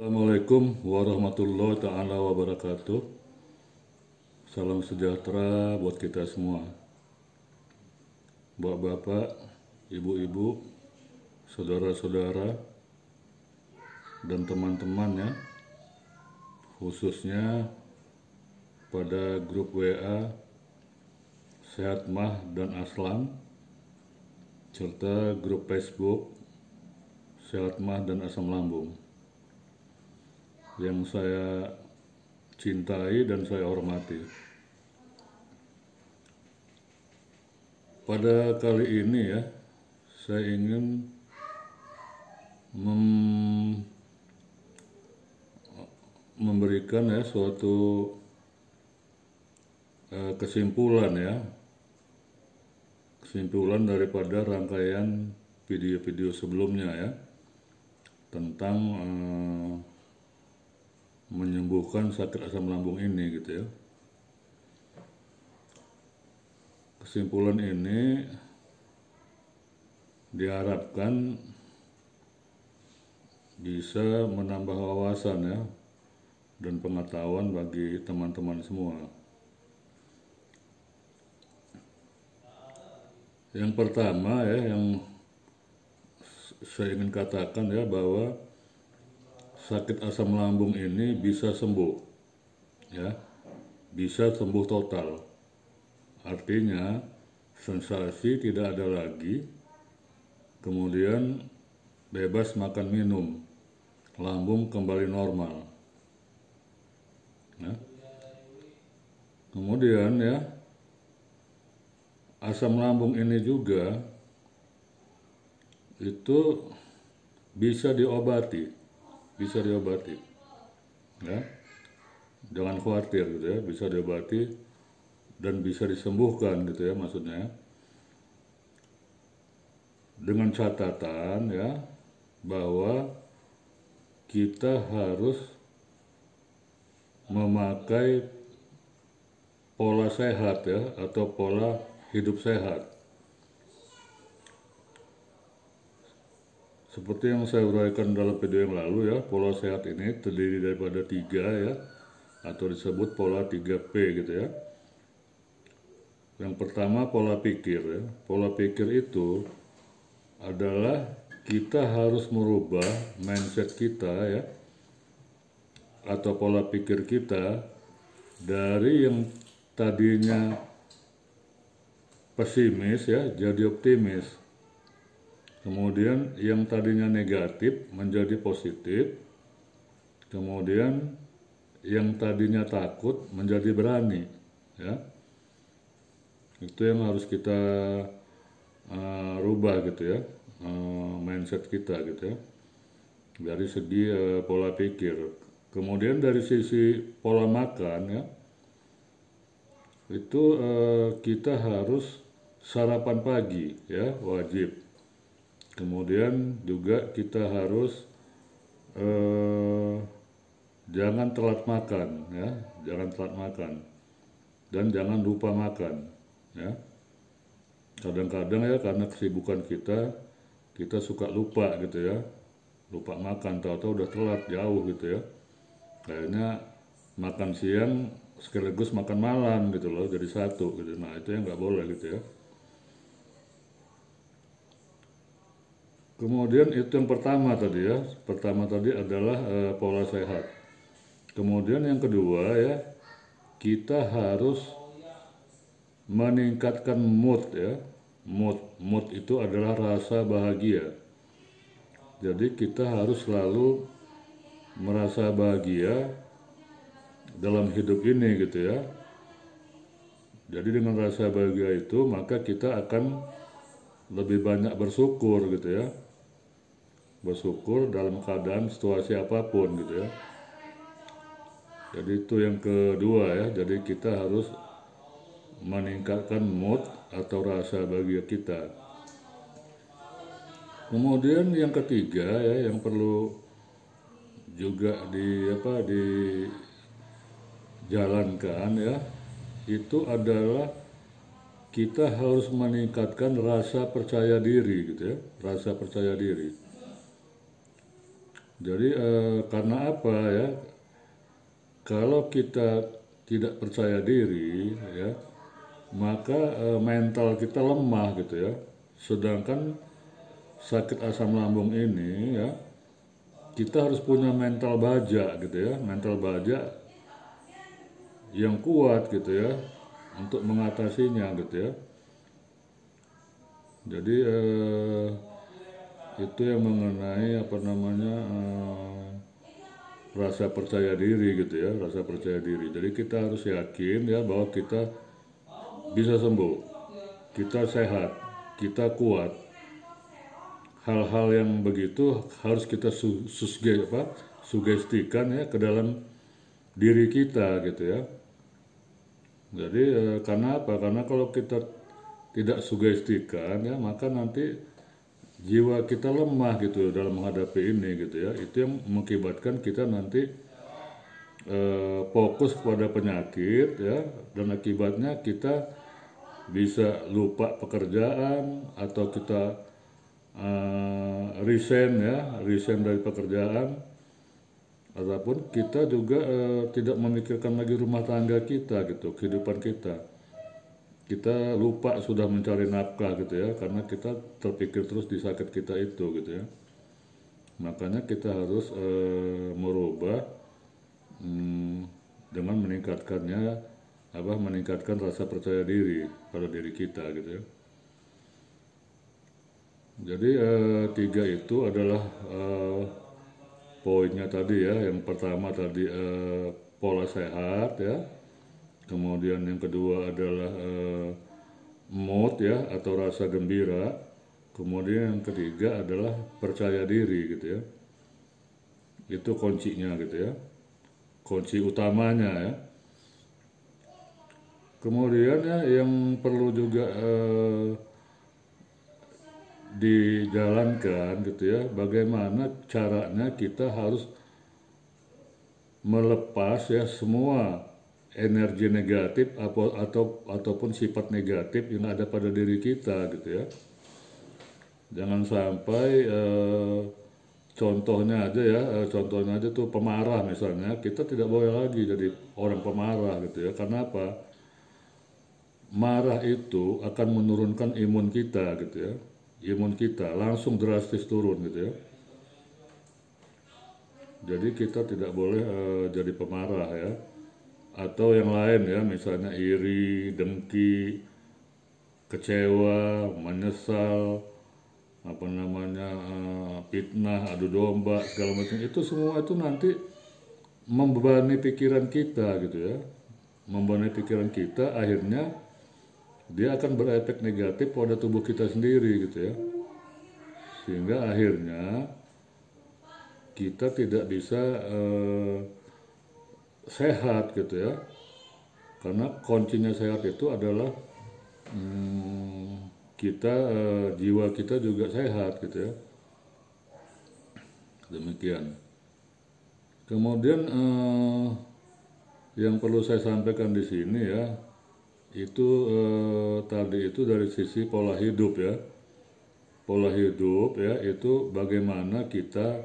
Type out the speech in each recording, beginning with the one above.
Assalamualaikum warahmatullahi ta'ala wabarakatuh. Salam sejahtera buat kita semua. Bapak-bapak, ibu-ibu, saudara-saudara, dan teman-teman ya, khususnya pada grup WA Sehat Mah dan Aslam, serta grup Facebook Sehat Mah dan Asam Lambung, yang saya cintai dan saya hormati. Pada kali ini ya, saya ingin memberikan ya suatu kesimpulan daripada rangkaian video-video sebelumnya ya, tentang menyembuhkan sakit asam lambung ini gitu ya. Kesimpulan ini diharapkan bisa menambah wawasan ya dan pengetahuan bagi teman-teman semua. Yang pertama ya, yang saya ingin katakan ya, bahwa sakit asam lambung ini bisa sembuh ya, bisa sembuh total. Artinya sensasi tidak ada lagi, kemudian bebas makan minum, lambung kembali normal ya. Kemudian ya, asam lambung ini juga itu bisa diobati ya, jangan khawatir gitu ya, bisa diobati dan bisa disembuhkan gitu ya, maksudnya dengan catatan ya, bahwa kita harus memakai pola sehat ya, atau pola hidup sehat. Seperti yang saya uraikan dalam video yang lalu ya, pola sehat ini terdiri daripada 3 ya, atau disebut pola 3P gitu ya. Yang pertama pola pikir ya. Pola pikir itu adalah kita harus merubah mindset kita ya, atau pola pikir kita dari yang tadinya pesimis ya jadi optimis. Kemudian yang tadinya negatif menjadi positif. Kemudian yang tadinya takut menjadi berani ya. Itu yang harus kita rubah gitu ya, mindset kita gitu ya, dari segi pola pikir. Kemudian dari sisi pola makan ya, itu kita harus sarapan pagi ya, wajib. Kemudian juga kita harus jangan telat makan ya, jangan telat makan, dan jangan lupa makan ya. Kadang-kadang ya, karena kesibukan kita suka lupa gitu ya, lupa makan, tahu-tahu udah telat jauh gitu ya. Kayaknya makan siang sekaligus makan malam gitu loh, jadi satu gitu. Nah itu yang nggak boleh gitu ya. Kemudian itu yang pertama tadi ya, adalah pola sehat. Kemudian yang kedua ya, kita harus meningkatkan mood ya. Mood itu adalah rasa bahagia. Jadi kita harus selalu merasa bahagia dalam hidup ini gitu ya. Jadi dengan rasa bahagia itu, maka kita akan lebih banyak bersyukur gitu ya. Bersyukur dalam keadaan situasi apapun gitu ya. Jadi itu yang kedua ya. Jadi kita harus meningkatkan mood atau rasa bahagia kita. Kemudian yang ketiga ya, yang perlu juga dijalankan ya, itu adalah kita harus meningkatkan rasa percaya diri gitu ya, rasa percaya diri. Jadi karena apa ya? Kalau kita tidak percaya diri ya, maka mental kita lemah gitu ya. Sedangkan sakit asam lambung ini ya, kita harus punya mental baja gitu ya, mental baja yang kuat gitu ya untuk mengatasinya gitu ya. Jadi itu yang mengenai apa namanya rasa percaya diri gitu ya, rasa percaya diri. Jadi kita harus yakin ya bahwa kita bisa sembuh, kita sehat, kita kuat. Hal-hal yang begitu harus kita sugestikan ya ke dalam diri kita gitu ya. Jadi karena apa? Karena kalau kita tidak sugestikan ya, maka nanti jiwa kita lemah gitu dalam menghadapi ini gitu ya. Itu yang mengakibatkan kita nanti fokus kepada penyakit ya, dan akibatnya kita bisa lupa pekerjaan atau kita resign dari pekerjaan, ataupun kita juga tidak memikirkan lagi rumah tangga kita gitu, kehidupan kita lupa sudah mencari nafkah gitu ya, karena kita terpikir terus di sakit kita itu gitu ya. Makanya kita harus merubah dengan meningkatkan rasa percaya diri pada diri kita gitu ya. Jadi 3 itu adalah poinnya tadi ya. Yang pertama tadi pola sehat ya. Kemudian yang kedua adalah mood ya, atau rasa gembira. Kemudian yang ketiga adalah percaya diri gitu ya. Itu kuncinya gitu ya. Kunci utamanya ya. Kemudian ya yang perlu juga dijalankan gitu ya, bagaimana caranya kita harus melepas ya semua energi negatif ataupun sifat negatif yang ada pada diri kita gitu ya. Jangan sampai contohnya aja tuh pemarah misalnya, kita tidak boleh lagi jadi orang pemarah gitu ya. Karena apa? Marah itu akan menurunkan imun kita gitu ya. Imun kita langsung drastis turun gitu ya. Jadi kita tidak boleh jadi pemarah ya. Atau yang lain ya, misalnya iri, dengki, kecewa, menyesal, fitnah, adu domba, segala macam. Itu semua itu nanti membebani pikiran kita gitu ya. Membebani pikiran kita, akhirnya dia akan berefek negatif pada tubuh kita sendiri gitu ya. Sehingga akhirnya kita tidak bisa sehat gitu ya. Karena kuncinya sehat itu adalah jiwa kita juga sehat gitu ya. Demikian. Kemudian yang perlu saya sampaikan di sini ya, itu tadi itu dari sisi pola hidup ya. Pola hidup ya, itu bagaimana kita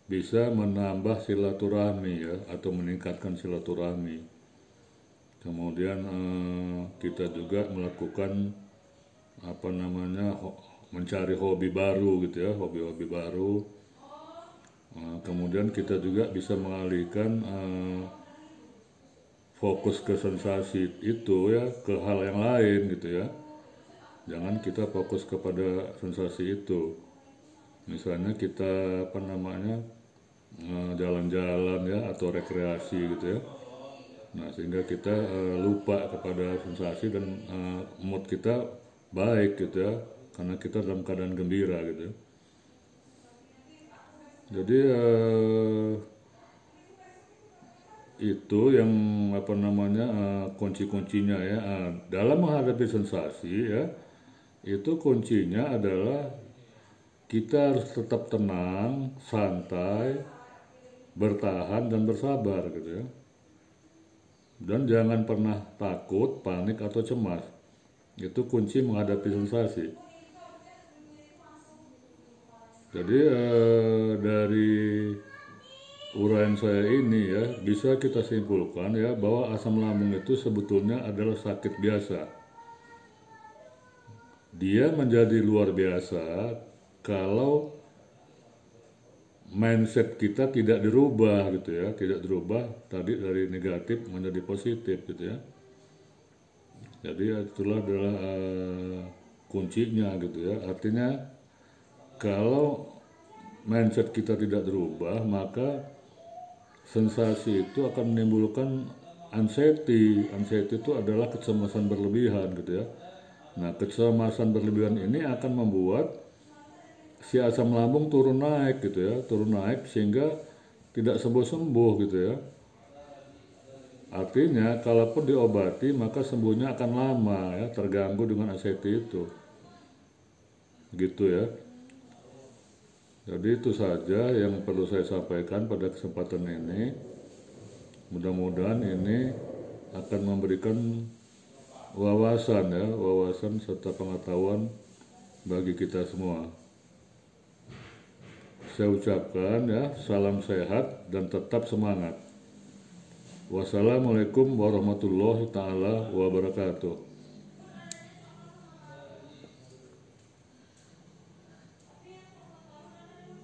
bisa menambah silaturahmi ya, atau meningkatkan silaturahmi. Kemudian kita juga melakukan mencari hobi baru gitu ya, hobi-hobi baru. Kemudian kita juga bisa mengalihkan fokus ke sensasi itu ya ke hal yang lain gitu ya. Jangan kita fokus kepada sensasi itu. Misalnya kita jalan-jalan ya, atau rekreasi gitu ya. Nah, sehingga kita lupa kepada sensasi dan mood kita baik gitu ya, karena kita dalam keadaan gembira gitu ya. Jadi itu yang kunci-kuncinya ya. Dalam menghadapi sensasi ya, itu kuncinya adalah kita harus tetap tenang, santai, bertahan dan bersabar gitu ya. Dan jangan pernah takut, panik atau cemas. Itu kunci menghadapi sensasi. Jadi dari uraian saya ini ya, bisa kita simpulkan ya bahwa asam lambung itu sebetulnya adalah sakit biasa. Dia menjadi luar biasa kalau mindset kita tidak dirubah gitu ya, tidak dirubah tadi dari negatif menjadi positif gitu ya. Jadi itulah adalah kuncinya gitu ya. Artinya kalau mindset kita tidak dirubah, maka sensasi itu akan menimbulkan anxiety. Anxiety itu adalah kecemasan berlebihan gitu ya. Nah, kecemasan berlebihan ini akan membuat si asam lambung turun naik gitu ya, turun naik sehingga tidak sembuh-sembuh gitu ya. Artinya kalaupun diobati maka sembuhnya akan lama ya, terganggu dengan anxiety itu. Gitu ya. Jadi itu saja yang perlu saya sampaikan pada kesempatan ini. Mudah-mudahan ini akan memberikan wawasan ya, wawasan serta pengetahuan bagi kita semua. Saya ucapkan ya, salam sehat dan tetap semangat. Wassalamualaikum warahmatullahi taala wabarakatuh.